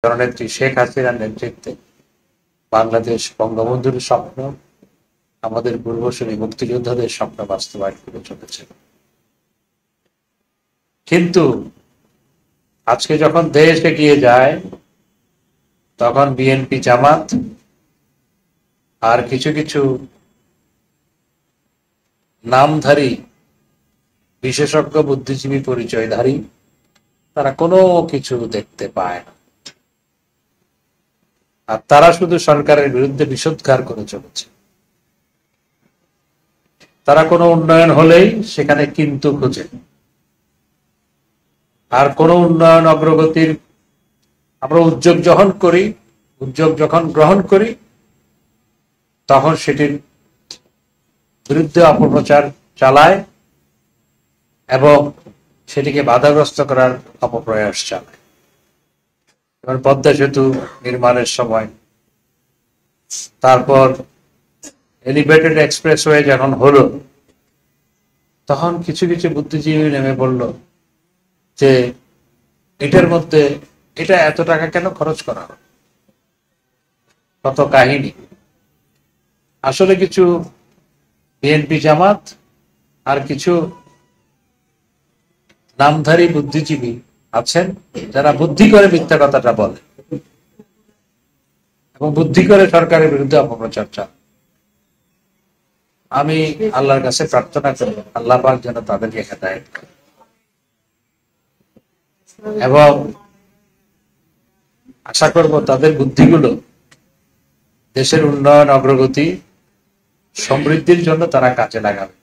জননেত্রী শেখ হাসিনার নেতৃত্বে বাংলাদেশ বঙ্গবন্ধুর স্বপ্ন, আমাদের পূর্বসূরি মুক্তিযোদ্ধাদের স্বপ্ন বাস্তবায়ন করে চলেছে। কিন্তু আজকে যখন দেশ এগিয়ে যায়, তখন বিএনপি, জামাত আর কিছু কিছু নামধারী বিশেষজ্ঞ বুদ্ধিজীবী পরিচয়ধারী তারা কোনো কিছু দেখতে পায় না, আর তারা শুধু সরকারের বিরুদ্ধে বিষোদ্গার করে চলেছে। তারা কোনো উন্নয়ন হলেই সেখানে কিন্তু খোঁজে, আর কোনো উন্নয়ন অগ্রগতির আমরা উদ্যোগ যখন গ্রহণ করি তখন সেটির বিরুদ্ধে অপপ্রচার চালায় এবং সেটিকে বাধাগ্রস্ত করার অপপ্রয়াস চালায়। যেমন পদ্মা সেতু নির্মাণের সময়, তারপর এলিভেটেড এক্সপ্রেসওয়ে যখন হলো, তখন কিছু কিছু বুদ্ধিজীবী নেমে বলল যে এটার মধ্যে এটা এত টাকা কেন খরচ করা হবে, কত কাহিনী। আসলে কিছু বিএনপি, জামাত আর কিছু নামধারী বুদ্ধিজীবী আছেন যারা বুদ্ধি করে মিথ্যা কথাটা বলে এবং বুদ্ধি করে সরকারের বিরুদ্ধে অপপ্রচার চালায়। আমি আল্লাহর কাছে প্রার্থনা করব আল্লাহ পাক যেন তাদেরকে হেদায়েত করেন এবং আশা করব তাদের বুদ্ধিগুলো দেশের উন্নয়ন, অগ্রগতি, সমৃদ্ধির জন্য তারা কাজে লাগাবে।